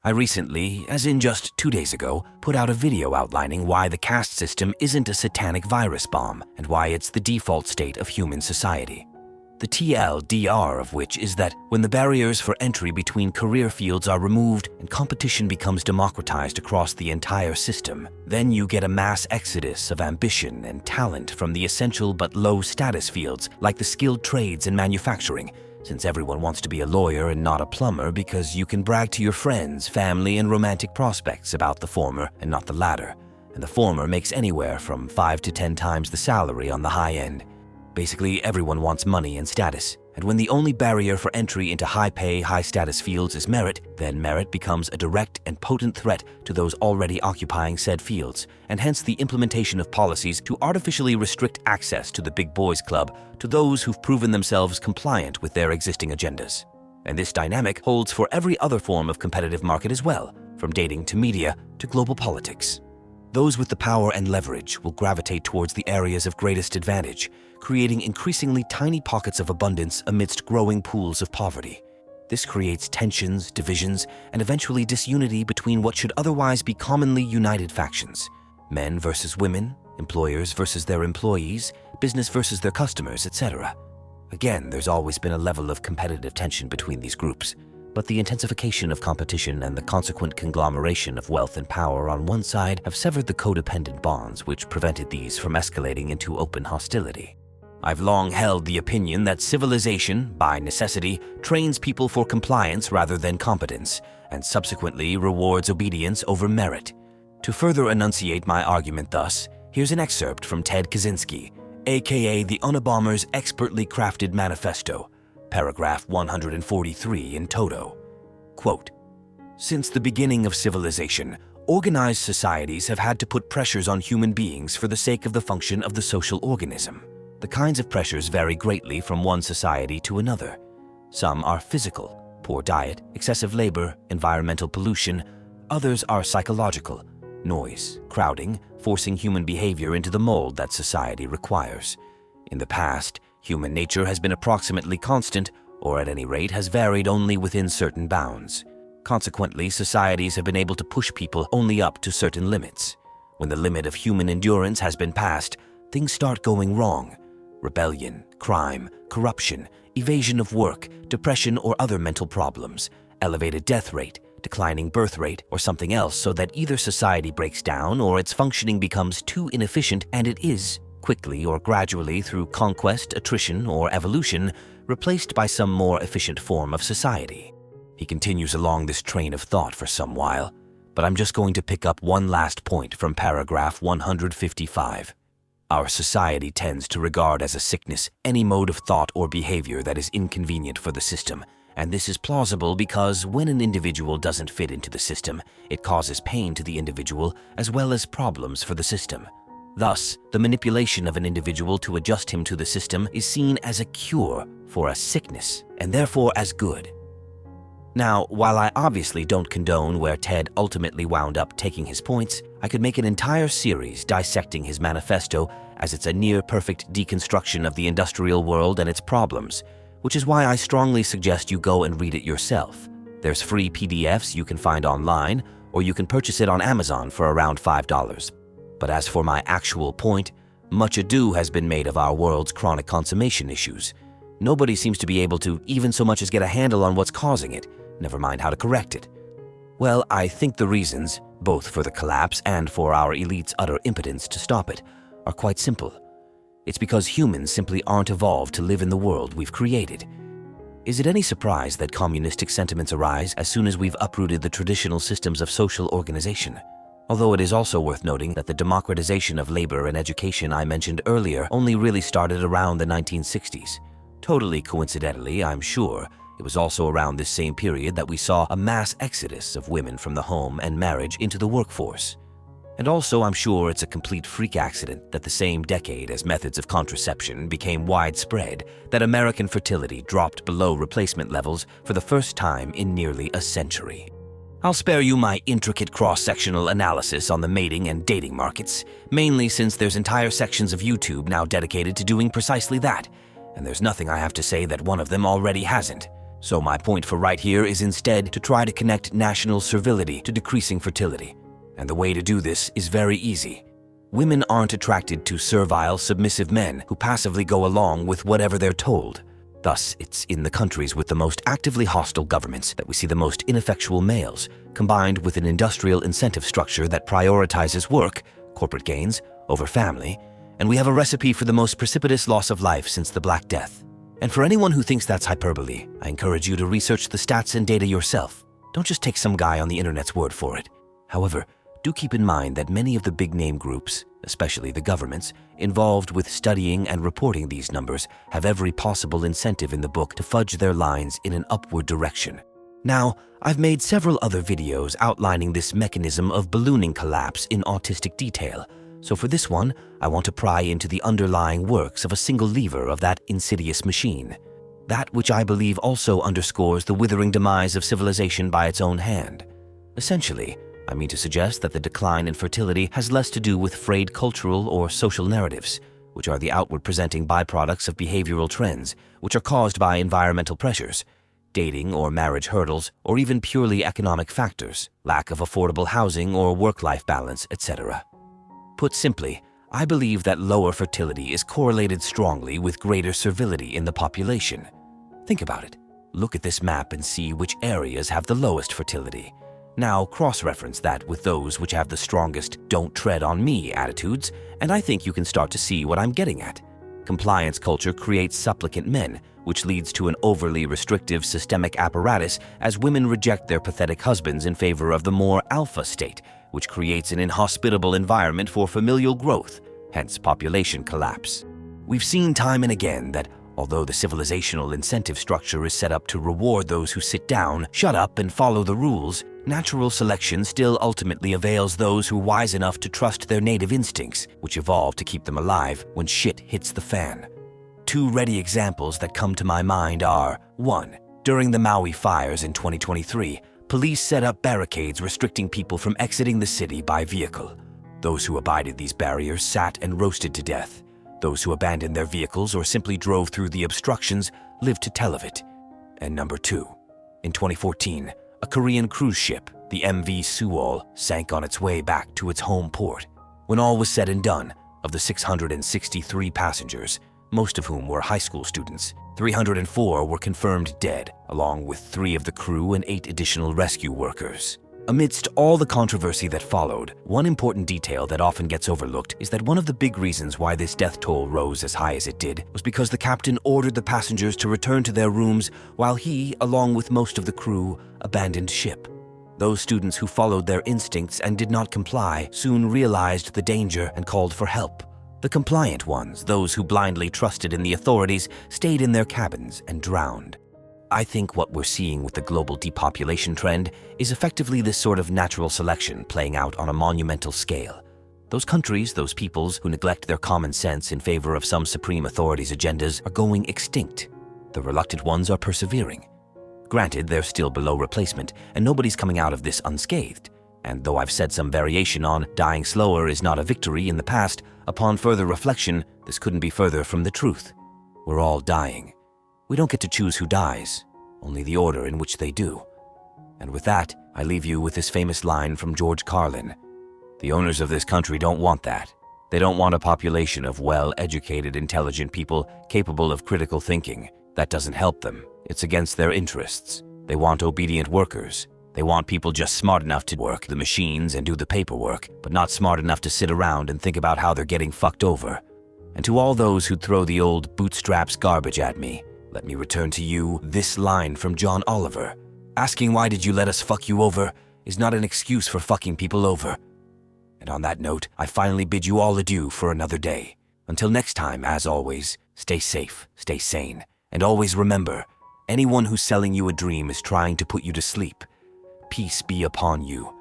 I recently, as in just 2 days ago, put out a video outlining why the caste system isn't a satanic virus bomb and why it's the default state of human society. The TLDR of which is that when the barriers for entry between career fields are removed and competition becomes democratized across the entire system, then you get a mass exodus of ambition and talent from the essential but low status fields like the skilled trades and manufacturing, since everyone wants to be a lawyer and not a plumber because you can brag to your friends, family, and romantic prospects about the former and not the latter, and the former makes anywhere from 5 to 10 times the salary on the high end. Basically, everyone wants money and status, and when the only barrier for entry into high-pay, high-status fields is merit, then merit becomes a direct and potent threat to those already occupying said fields, and hence the implementation of policies to artificially restrict access to the big boys club to those who've proven themselves compliant with their existing agendas. And this dynamic holds for every other form of competitive market as well, from dating to media to global politics. Those with the power and leverage will gravitate towards the areas of greatest advantage, creating increasingly tiny pockets of abundance amidst growing pools of poverty. This creates tensions, divisions, and eventually disunity between what should otherwise be commonly united factions: men versus women, employers versus their employees, business versus their customers, etc. Again, there's always been a level of competitive tension between these groups, but the intensification of competition and the consequent conglomeration of wealth and power on one side have severed the codependent bonds which prevented these from escalating into open hostility. I've long held the opinion that civilization, by necessity, trains people for compliance rather than competence, and subsequently rewards obedience over merit. To further enunciate my argument thus, here's an excerpt from Ted Kaczynski, aka the Unabomber's expertly crafted manifesto, paragraph 143 in toto. Quote, "Since the beginning of civilization, organized societies have had to put pressures on human beings for the sake of the function of the social organism. The kinds of pressures vary greatly from one society to another. Some are physical, poor diet, excessive labor, environmental pollution. Others are psychological, noise, crowding, forcing human behavior into the mold that society requires. In the past, human nature has been approximately constant, or at any rate has varied only within certain bounds. Consequently, societies have been able to push people only up to certain limits. When the limit of human endurance has been passed, things start going wrong. Rebellion, crime, corruption, evasion of work, depression or other mental problems, elevated death rate, declining birth rate, or something else, so that either society breaks down or its functioning becomes too inefficient, and it is, quickly or gradually through conquest, attrition, or evolution, replaced by some more efficient form of society." He continues along this train of thought for some while, but I'm just going to pick up one last point from paragraph 155. "Our society tends to regard as a sickness any mode of thought or behavior that is inconvenient for the system, and this is plausible because when an individual doesn't fit into the system, it causes pain to the individual as well as problems for the system. Thus, the manipulation of an individual to adjust him to the system is seen as a cure for a sickness, and therefore as good." Now, while I obviously don't condone where Ted ultimately wound up taking his points, I could make an entire series dissecting his manifesto, as it's a near-perfect deconstruction of the industrial world and its problems, which is why I strongly suggest you go and read it yourself. There's free PDFs you can find online, or you can purchase it on Amazon for around $5. But as for my actual point, much ado has been made of our world's chronic consummation issues. Nobody seems to be able to even so much as get a handle on what's causing it, never mind how to correct it. Well, I think the reasons, both for the collapse and for our elite's utter impotence to stop it, are quite simple. It's because humans simply aren't evolved to live in the world we've created. Is it any surprise that communistic sentiments arise as soon as we've uprooted the traditional systems of social organization? Although it is also worth noting that the democratization of labor and education I mentioned earlier only really started around the 1960s. Totally coincidentally, I'm sure, it was also around this same period that we saw a mass exodus of women from the home and marriage into the workforce. And also, I'm sure it's a complete freak accident that the same decade as methods of contraception became widespread, that American fertility dropped below replacement levels for the first time in nearly a century. I'll spare you my intricate cross-sectional analysis on the mating and dating markets, mainly since there's entire sections of YouTube now dedicated to doing precisely that, and there's nothing I have to say that one of them already hasn't. So my point for right here is instead to try to connect national servility to decreasing fertility. And the way to do this is very easy. Women aren't attracted to servile, submissive men who passively go along with whatever they're told. Thus, it's in the countries with the most actively hostile governments that we see the most ineffectual males, combined with an industrial incentive structure that prioritizes work, corporate gains, over family, and we have a recipe for the most precipitous loss of life since the Black Death. And for anyone who thinks that's hyperbole, I encourage you to research the stats and data yourself. Don't just take some guy on the internet's word for it. However, do keep in mind that many of the big-name groups, especially the governments, involved with studying and reporting these numbers have every possible incentive in the book to fudge their lines in an upward direction. Now, I've made several other videos outlining this mechanism of ballooning collapse in autistic detail, so for this one, I want to pry into the underlying works of a single lever of that insidious machine. That which I believe also underscores the withering demise of civilization by its own hand. Essentially, I mean to suggest that the decline in fertility has less to do with frayed cultural or social narratives, which are the outward presenting byproducts of behavioral trends, which are caused by environmental pressures, dating or marriage hurdles, or even purely economic factors, lack of affordable housing or work-life balance, etc. Put simply, I believe that lower fertility is correlated strongly with greater servility in the population. Think about it. Look at this map and see which areas have the lowest fertility. Now cross-reference that with those which have the strongest "don't tread on me" attitudes, and I think you can start to see what I'm getting at. Compliance culture creates supplicant men, which leads to an overly restrictive systemic apparatus as women reject their pathetic husbands in favor of the more alpha state, which creates an inhospitable environment for familial growth, hence population collapse. We've seen time and again that although the civilizational incentive structure is set up to reward those who sit down, shut up, and follow the rules, natural selection still ultimately avails those who are wise enough to trust their native instincts, which evolve to keep them alive when shit hits the fan. Two ready examples that come to my mind are: 1. During the Maui fires in 2023, police set up barricades restricting people from exiting the city by vehicle. Those who abided these barriers sat and roasted to death. Those who abandoned their vehicles or simply drove through the obstructions lived to tell of it. And number 2. In 2014, a Korean cruise ship, the MV Suwol, sank on its way back to its home port. When all was said and done, of the 663 passengers, most of whom were high school students, 304 were confirmed dead, along with 3 of the crew and 8 additional rescue workers. Amidst all the controversy that followed, one important detail that often gets overlooked is that one of the big reasons why this death toll rose as high as it did was because the captain ordered the passengers to return to their rooms while he, along with most of the crew, abandoned ship. Those students who followed their instincts and did not comply soon realized the danger and called for help. The compliant ones, those who blindly trusted in the authorities, stayed in their cabins and drowned. I think what we're seeing with the global depopulation trend is effectively this sort of natural selection playing out on a monumental scale. Those countries, those peoples who neglect their common sense in favor of some supreme authority's agendas are going extinct. The reluctant ones are persevering. Granted, they're still below replacement, and nobody's coming out of this unscathed. And though I've said some variation on dying slower is not a victory in the past, upon further reflection, this couldn't be further from the truth. We're all dying. We don't get to choose who dies, only the order in which they do. And with that, I leave you with this famous line from George Carlin. The owners of this country don't want that. They don't want a population of well-educated, intelligent people capable of critical thinking. That doesn't help them. It's against their interests. They want obedient workers. They want people just smart enough to work the machines and do the paperwork, but not smart enough to sit around and think about how they're getting fucked over. And to all those who throw the old bootstraps garbage at me, let me return to you this line from John Oliver. Asking why did you let us fuck you over is not an excuse for fucking people over. And on that note, I finally bid you all adieu for another day. Until next time, as always, stay safe, stay sane, and always remember, anyone who's selling you a dream is trying to put you to sleep. Peace be upon you.